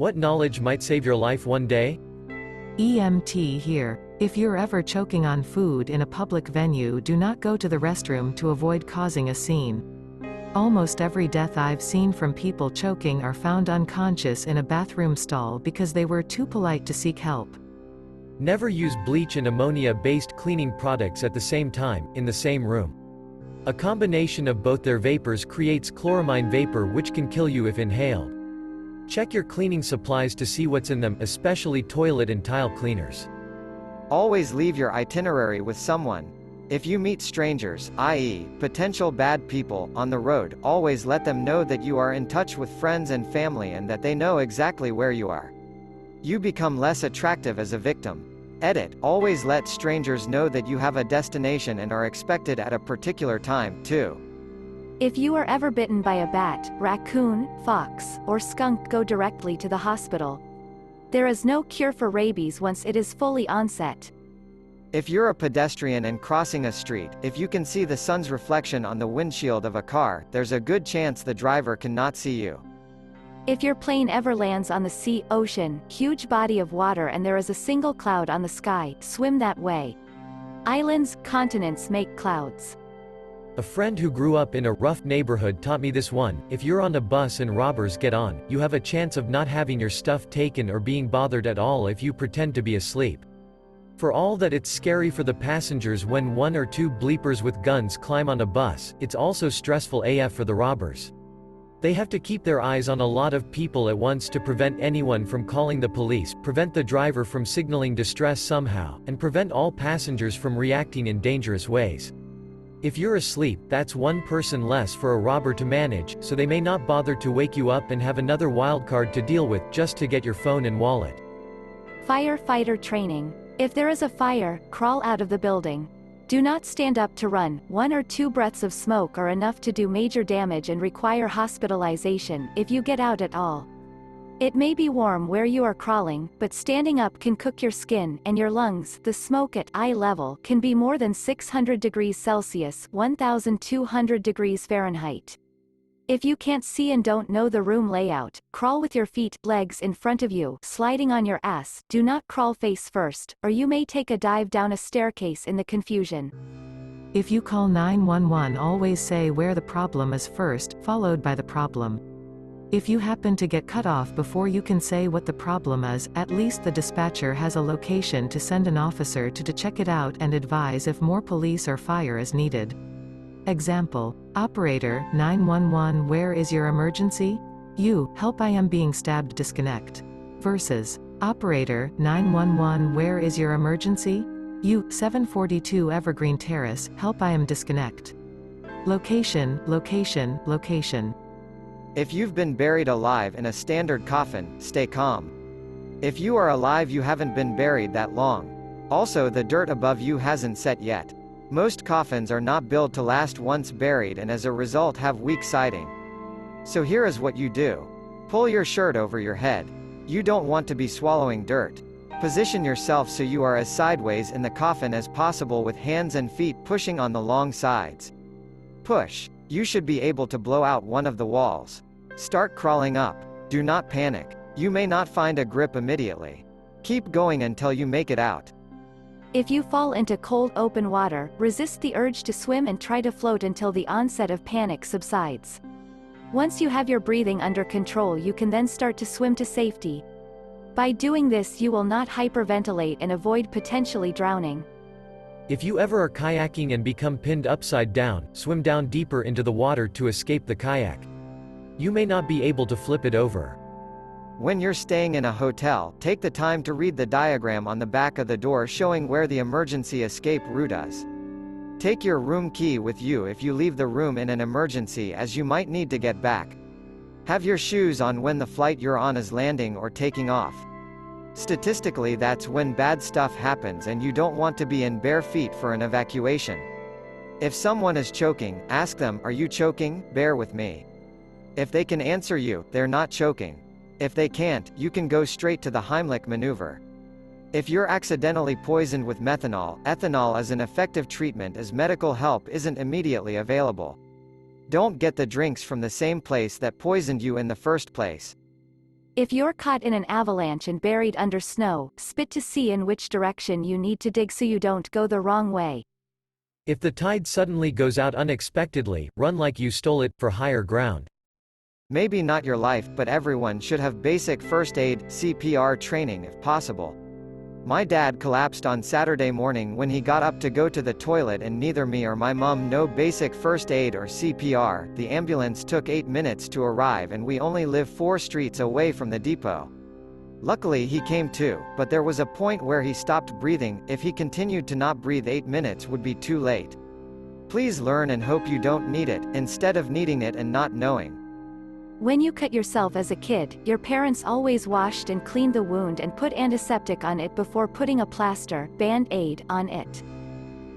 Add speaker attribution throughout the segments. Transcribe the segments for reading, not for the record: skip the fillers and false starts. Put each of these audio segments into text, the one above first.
Speaker 1: What knowledge might save your life one day?
Speaker 2: EMT here. If you're ever choking on food in a public venue, do not go to the restroom to avoid causing a scene. Almost every death I've seen from people choking are found unconscious in a bathroom stall because they were too polite to seek help.
Speaker 1: Never use bleach and ammonia-based cleaning products at the same time, in the same room. A combination of both their vapors creates chloramine vapor which can kill you if inhaled. Check your cleaning supplies to see what's in them, especially toilet and tile cleaners.
Speaker 3: Always leave your itinerary with someone. If you meet strangers, i.e., potential bad people, on the road, always let them know that you are in touch with friends and family and that they know exactly where you are. You become less attractive as a victim. Edit, always let strangers know that you have a destination and are expected at a particular time, too.
Speaker 4: If you are ever bitten by a bat, raccoon, fox, or skunk, go directly to the hospital. There is no cure for rabies once it is fully onset.
Speaker 3: If you're a pedestrian and crossing a street, if you can see the sun's reflection on the windshield of a car, there's a good chance the driver cannot see you.
Speaker 4: If your plane ever lands on the sea, ocean, huge body of water and there is a single cloud on the sky, swim that way. Islands, continents make clouds.
Speaker 1: A friend who grew up in a rough neighborhood taught me this one: if you're on a bus and robbers get on, you have a chance of not having your stuff taken or being bothered at all if you pretend to be asleep. For all that it's scary for the passengers when one or two bleepers with guns climb on a bus, it's also stressful AF for the robbers. They have to keep their eyes on a lot of people at once to prevent anyone from calling the police, prevent the driver from signaling distress somehow, and prevent all passengers from reacting in dangerous ways. If you're asleep, that's one person less for a robber to manage, so they may not bother to wake you up and have another wildcard to deal with just to get your phone and wallet.
Speaker 4: Firefighter training. If there is a fire, crawl out of the building. Do not stand up to run. 1 or 2 breaths of smoke are enough to do major damage and require hospitalization, if you get out at all. It may be warm where you are crawling, but standing up can cook your skin and your lungs. The smoke at eye level can be more than 600 degrees Celsius, 1,200 degrees Fahrenheit. If you can't see and don't know the room layout, crawl with your feet, legs in front of you, sliding on your ass. Do not crawl face first, or you may take a dive down a staircase in the confusion.
Speaker 2: If you call 911, always say where the problem is first, followed by the problem. If you happen to get cut off before you can say what the problem is, at least the dispatcher has a location to send an officer to check it out and advise if more police or fire is needed. Example: Operator, 911, where is your emergency? You, help, I am being stabbed, disconnect. Versus, Operator, 911, where is your emergency? You, 742 Evergreen Terrace, help, I am disconnect. Location, location, location.
Speaker 3: If you've been buried alive in a standard coffin, stay calm. If you are alive, you haven't been buried that long. Also, the dirt above you hasn't set yet. Most coffins are not built to last once buried and as a result have weak siding. So here is what you do. Pull your shirt over your head. You don't want to be swallowing dirt. Position yourself so you are as sideways in the coffin as possible with hands and feet pushing on the long sides. Push. You should be able to blow out one of the walls. Start crawling up. Do not panic. You may not find a grip immediately. Keep going until you make it out.
Speaker 4: If you fall into cold open water, resist the urge to swim and try to float until the onset of panic subsides. Once you have your breathing under control, you can then start to swim to safety. By doing this, you will not hyperventilate and avoid potentially drowning.
Speaker 1: If you ever are kayaking and become pinned upside down, swim down deeper into the water to escape the kayak. You may not be able to flip it over.
Speaker 3: When you're staying in a hotel, take the time to read the diagram on the back of the door showing where the emergency escape route is. Take your room key with you if you leave the room in an emergency, as you might need to get back. Have your shoes on when the flight you're on is landing or taking off. Statistically, that's when bad stuff happens and you don't want to be in bare feet for an evacuation. If someone is choking, ask them, "Are you choking? Bear with me." If they can answer you, they're not choking. If they can't, you can go straight to the Heimlich maneuver. If you're accidentally poisoned with methanol, ethanol is an effective treatment as medical help isn't immediately available. Don't get the drinks from the same place that poisoned you in the first place.
Speaker 4: If you're caught in an avalanche and buried under snow, spit to see in which direction you need to dig so you don't go the wrong way.
Speaker 1: If the tide suddenly goes out unexpectedly, run like you stole it, for higher ground.
Speaker 3: Maybe not your life, but everyone should have basic first aid, CPR training if possible. My dad collapsed on Saturday morning when he got up to go to the toilet, and neither me or my mum know basic first aid or CPR. The ambulance took 8 minutes to arrive and we only live 4 streets away from the depot. Luckily he came to, but there was a point where he stopped breathing. If he continued to not breathe, 8 minutes would be too late. Please learn and hope you don't need it, instead of needing it and not knowing.
Speaker 4: When you cut yourself as a kid, your parents always washed and cleaned the wound and put antiseptic on it before putting a plaster, band-aid, on it.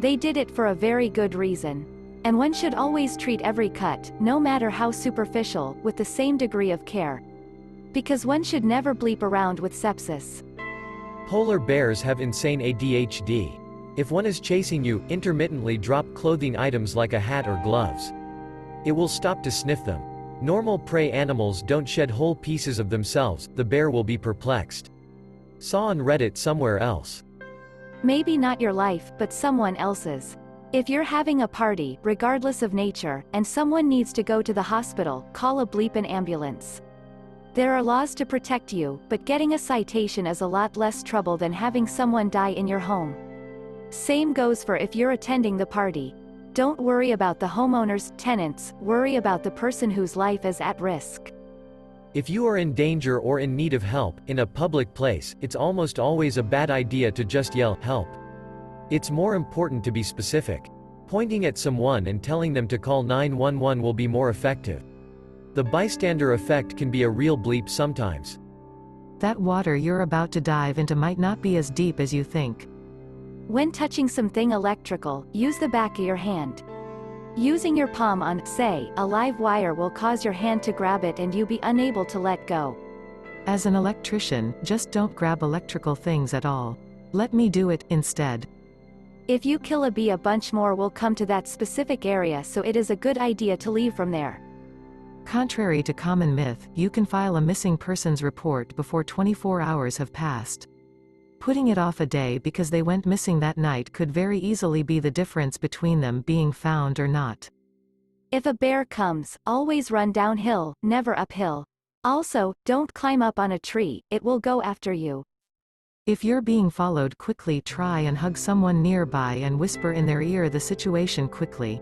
Speaker 4: They did it for a very good reason. And one should always treat every cut, no matter how superficial, with the same degree of care. Because one should never bleep around with sepsis.
Speaker 1: Polar bears have insane ADHD. If one is chasing you, intermittently drop clothing items like a hat or gloves. It will stop to sniff them. Normal prey animals don't shed whole pieces of themselves, the bear will be perplexed. Saw on Reddit somewhere else.
Speaker 4: Maybe not your life, but someone else's. If you're having a party, regardless of nature, and someone needs to go to the hospital, call a bleepin' ambulance. There are laws to protect you, but getting a citation is a lot less trouble than having someone die in your home. Same goes for if you're attending the party. Don't worry about the homeowner's tenants, worry about the person whose life is at risk.
Speaker 1: If you are in danger or in need of help, in a public place, it's almost always a bad idea to just yell, "Help." It's more important to be specific. Pointing at someone and telling them to call 911 will be more effective. The bystander effect can be a real bleep sometimes.
Speaker 2: That water you're about to dive into might not be as deep as you think.
Speaker 4: When touching something electrical, use the back of your hand. Using your palm on, say, a live wire will cause your hand to grab it and you be unable to let go.
Speaker 2: As an electrician, just don't grab electrical things at all. Let me do it, instead.
Speaker 4: If you kill a bee, a bunch more will come to that specific area, so it is a good idea to leave from there.
Speaker 2: Contrary to common myth, you can file a missing persons report before 24 hours have passed. Putting it off a day because they went missing that night could very easily be the difference between them being found or not.
Speaker 4: If a bear comes, always run downhill, never uphill. Also, don't climb up on a tree, it will go after you.
Speaker 2: If you're being followed, quickly try and hug someone nearby and whisper in their ear the situation quickly.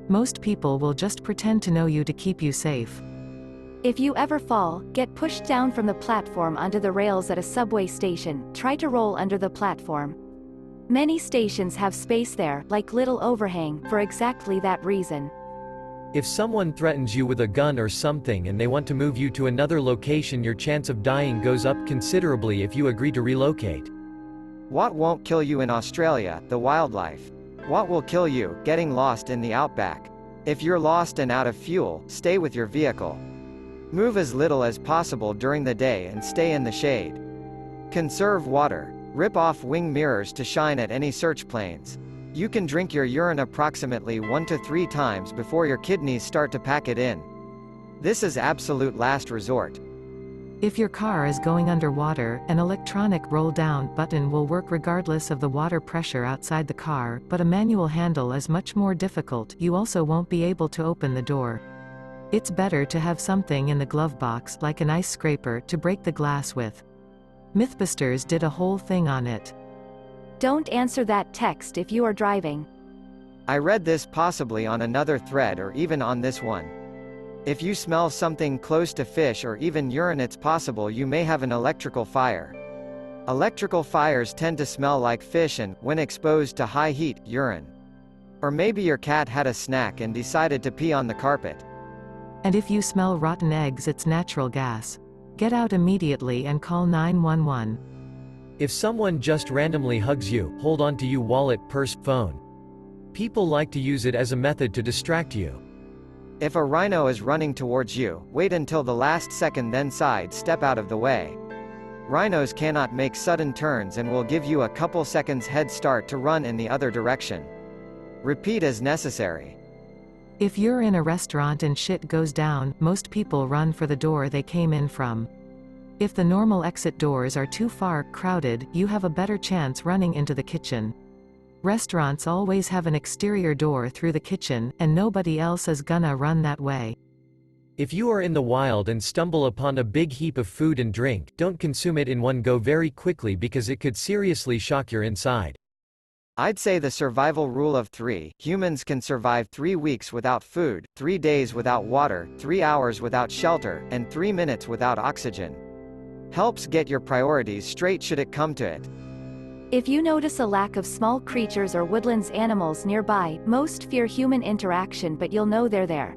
Speaker 2: Most people will just pretend to know you to keep you safe.
Speaker 4: If you ever fall, get pushed down from the platform onto the rails at a subway station, try to roll under the platform. Many stations have space there, like little overhang, for exactly that reason.
Speaker 1: If someone threatens you with a gun or something and they want to move you to another location, your chance of dying goes up considerably if you agree to relocate.
Speaker 3: What won't kill you in Australia? The wildlife. What will kill you? Getting lost in the outback. If you're lost and out of fuel, stay with your vehicle. Move as little as possible during the day and stay in the shade. Conserve water. Rip off wing mirrors to shine at any search planes. You can drink your urine approximately 1 to 3 times before your kidneys start to pack it in. This is absolute last resort.
Speaker 2: If your car is going underwater, an electronic roll-down button will work regardless of the water pressure outside the car, but a manual handle is much more difficult. You also won't be able to open the door. It's better to have something in the glove box, like an ice scraper, to break the glass with. Mythbusters did a whole thing on it.
Speaker 4: Don't answer that text if you are driving.
Speaker 3: I read this possibly on another thread or even on this one. If you smell something close to fish or even urine, it's possible you may have an electrical fire. Electrical fires tend to smell like fish and, when exposed to high heat, urine. Or maybe your cat had a snack and decided to pee on the carpet.
Speaker 2: And if you smell rotten eggs, it's natural gas. Get out immediately and call 911.
Speaker 1: If someone just randomly hugs you, hold on to your wallet, purse, phone. People like to use it as a method to distract you.
Speaker 3: If a rhino is running towards you, wait until the last second, then step out of the way. Rhinos cannot make sudden turns and will give you a couple seconds head start to run in the other direction. Repeat as necessary.
Speaker 2: If you're in a restaurant and shit goes down, most people run for the door they came in from. If the normal exit doors are too far crowded, you have a better chance running into the kitchen. Restaurants always have an exterior door through the kitchen, and nobody else is gonna run that way.
Speaker 1: If you are in the wild and stumble upon a big heap of food and drink, don't consume it in one go very quickly because it could seriously shock your inside.
Speaker 3: I'd say the survival rule of 3. Humans can survive 3 weeks without food, 3 days without water, 3 hours without shelter, and 3 minutes without oxygen. Helps get your priorities straight should it come to it.
Speaker 4: If you notice a lack of small creatures or woodlands animals nearby, most fear human interaction, but you'll know they're there.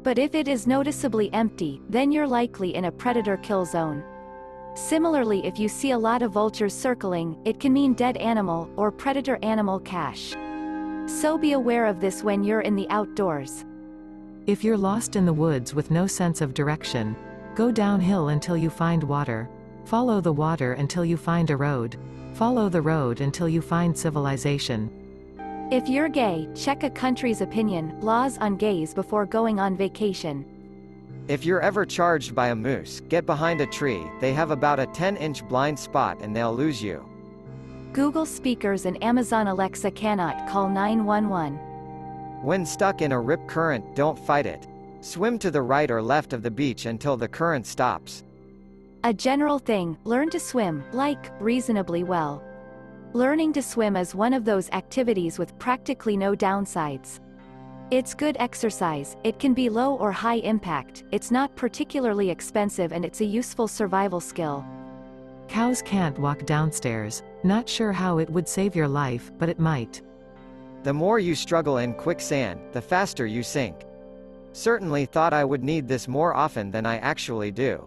Speaker 4: But if it is noticeably empty, then you're likely in a predator kill zone. Similarly, if you see a lot of vultures circling, it can mean dead animal, or predator animal cache. So be aware of this when you're in the outdoors.
Speaker 2: If you're lost in the woods with no sense of direction, go downhill until you find water. Follow the water until you find a road. Follow the road until you find civilization.
Speaker 4: If you're gay, check a country's opinion, laws on gays before going on vacation.
Speaker 3: If you're ever charged by a moose, get behind a tree. They have about a 10-inch blind spot and they'll lose you.
Speaker 4: Google speakers and Amazon Alexa cannot call 911.
Speaker 3: When stuck in a rip current, don't fight it. Swim to the right or left of the beach until the current stops.
Speaker 4: A general thing, learn to swim, reasonably well. Learning to swim is one of those activities with practically no downsides. It's good exercise, it can be low or high impact, it's not particularly expensive, and it's a useful survival skill.
Speaker 2: Cows can't walk downstairs. Not sure how it would save your life, but it might.
Speaker 3: The more you struggle in quicksand, the faster you sink. Certainly thought I would need this more often than I actually do.